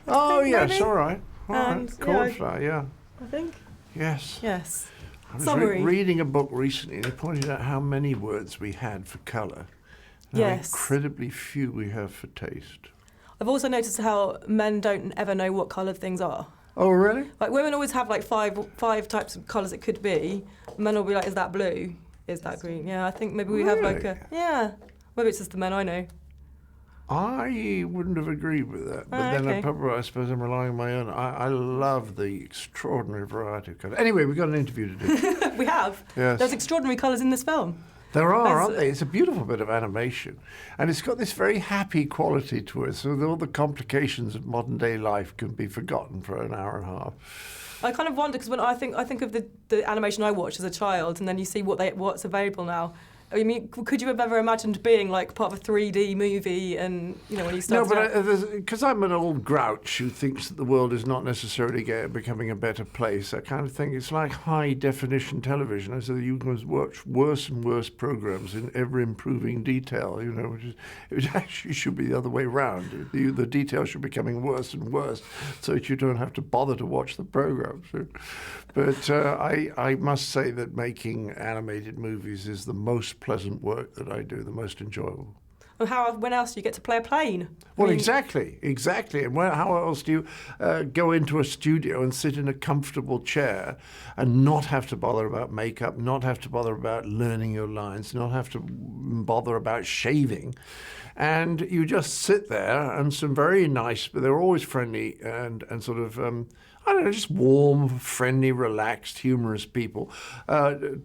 Oh, think, yes, maybe? all right. All And, right, cauliflower, yeah. I think. Yes. Yes. I was Summary. reading a book recently, and they pointed out how many words we had for colour, and how Yes. incredibly few we have for taste. I've also noticed how men don't ever know what coloured things are. Oh, really? Like women always have like five types of colours it could be. Men will be like, is that blue? Is that green? Yeah, I think maybe we have like Really? maybe it's just the men I know. I wouldn't have agreed with that, but then okay. I suppose I'm relying on my own. I love the extraordinary variety of colour. Anyway, we've got an interview to do. We have. Yes. There's extraordinary colours in this film. There are, aren't they? It's a beautiful bit of animation. And it's got this very happy quality to it, so that all the complications of modern day life can be forgotten for an hour and a half. I kind of wonder, because when I think of the animation I watched as a child, and then you see what's available now. I mean, could you have ever imagined being like part of a 3D movie and, you know, when you start... No, but because I'm an old grouch who thinks that the world is not necessarily becoming a better place, I kind of think it's like high-definition television. I said you can watch worse and worse programs in ever-improving detail, you know, which actually should be the other way around. The detail should be becoming worse and worse so that you don't have to bother to watch the programs. But I must say that making animated movies is the most pleasant work that I do, the most enjoyable. Well, when else do you get to play a plane? Well, exactly. And how else do you go into a studio and sit in a comfortable chair and not have to bother about makeup, not have to bother about learning your lines, not have to bother about shaving? And you just sit there, and some very nice, but they're always friendly and sort of, I don't know, just warm, friendly, relaxed, humorous people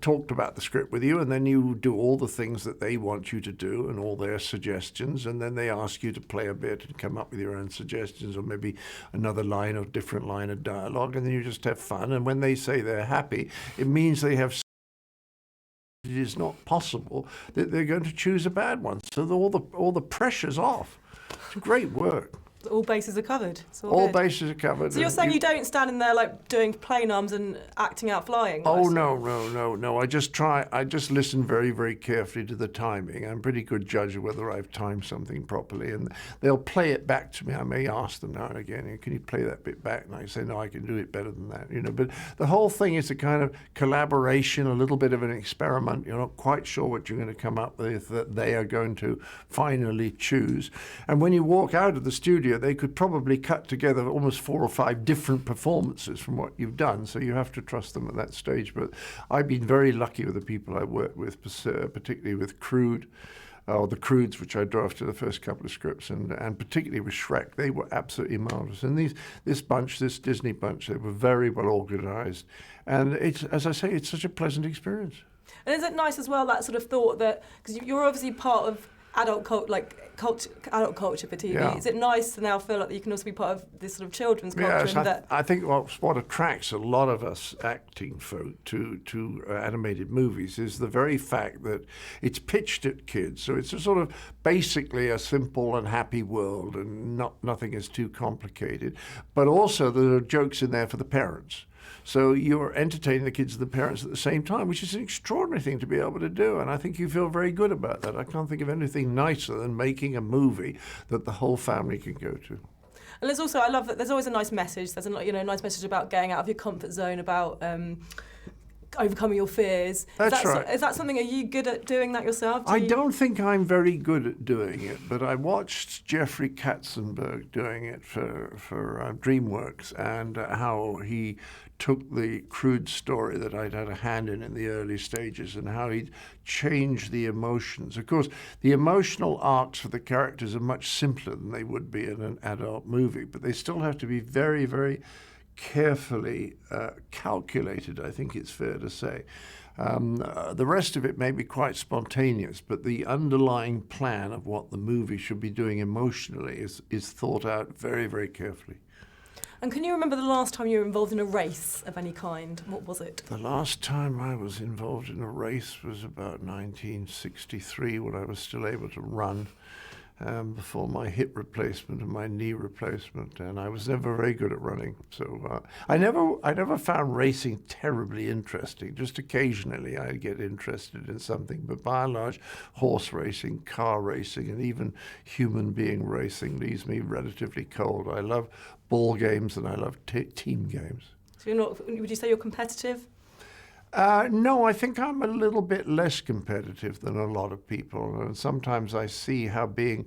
talked about the script with you, and then you do all the things that they want you to do and all their suggestions, and then they ask you to play a bit and come up with your own suggestions or maybe another line or different line of dialogue, and then you just have fun. And when they say they're happy, it means they have... It is not possible that they're going to choose a bad one. So all the pressure's off. It's great work. All bases are covered. All bases are covered. So you're saying you don't stand in there like doing plane arms and acting out flying? Oh, no. I just listen very, very carefully to the timing. I'm a pretty good judge of whether I've timed something properly. And they'll play it back to me. I may ask them now and again, can you play that bit back? And I say, no, I can do it better than that. You know, but the whole thing is a kind of collaboration, a little bit of an experiment. You're not quite sure what you're going to come up with that they are going to finally choose. And when you walk out of the studio, they could probably cut together almost 4 or 5 different performances from what you've done, so you have to trust them at that stage. But I've been very lucky with the people I worked with, particularly with Crude, or the Crudes, which I drafted the first couple of scripts, and particularly with Shrek. They were absolutely marvelous. And this Disney bunch, they were very well organized. And it's, as I say, it's such a pleasant experience. And is it nice as well, that sort of thought that, because you're obviously part of adult adult culture for TV. Yeah. Is it nice to now feel like you can also be part of this sort of children's culture? Yes, and I think what attracts a lot of us acting folk to animated movies is the very fact that it's pitched at kids. So it's a sort of basically a simple and happy world, and nothing is too complicated. But also there are jokes in there for the parents. So you're entertaining the kids and the parents at the same time, which is an extraordinary thing to be able to do. And I think you feel very good about that. I can't think of anything nicer than making a movie that the whole family can go to. And there's also, I love that there's always a nice message. There's a nice message about getting out of your comfort zone, about overcoming your fears. That's right. Is that something, are you good at doing that yourself? I don't think I'm very good at doing it, but I watched Jeffrey Katzenberg doing it for DreamWorks, and how he took the Crude story that I'd had a hand in the early stages, and how he'd changed the emotions. Of course, the emotional arcs for the characters are much simpler than they would be in an adult movie, but they still have to be very, very carefully calculated, I think it's fair to say. The rest of it may be quite spontaneous, but the underlying plan of what the movie should be doing emotionally is thought out very, very carefully. And can you remember the last time you were involved in a race of any kind? What was it? The last time I was involved in a race was about 1963, when I was still able to run. before my hip replacement and my knee replacement, and I was never very good at running. So I never found racing terribly interesting. Just occasionally I'd get interested in something, but by and large, horse racing, car racing, and even human being racing leaves me relatively cold. I love ball games and I love team games. So you're not? Would you say you're competitive? No, I think I'm a little bit less competitive than a lot of people. And sometimes I see how being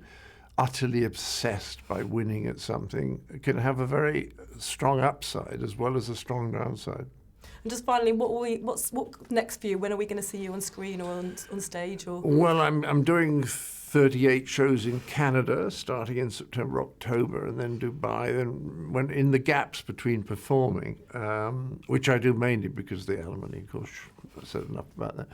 utterly obsessed by winning at something can have a very strong upside as well as a strong downside. And just finally, what's next for you? When are we going to see you on screen or on stage? Or Well, I'm doing 38 shows in Canada, starting in September, October, and then Dubai. Then, when in the gaps between performing, which I do mainly because of the alimony, of course, I've said enough about that.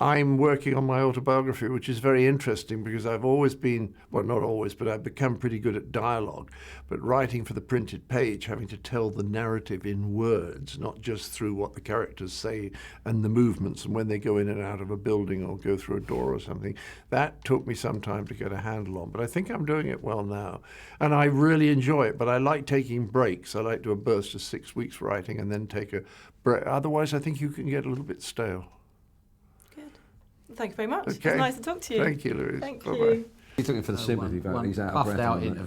I'm working on my autobiography, which is very interesting because I've always been, well, not always, but I've become pretty good at dialogue. But writing for the printed page, having to tell the narrative in words, not just through what the characters say and the movements and when they go in and out of a building or go through a door or something, that took me some time to get a handle on. But I think I'm doing it well now. And I really enjoy it, but I like taking breaks. I like to do a burst of 6 weeks writing and then take a break. Otherwise, I think you can get a little bit stale. good. Thank you very much. Okay. It was nice to talk to you. Thank you, Louise. Thank Bye-bye. you. He's looking for the sympathy vote. He's out of breath. Buffed out at the moment. interview.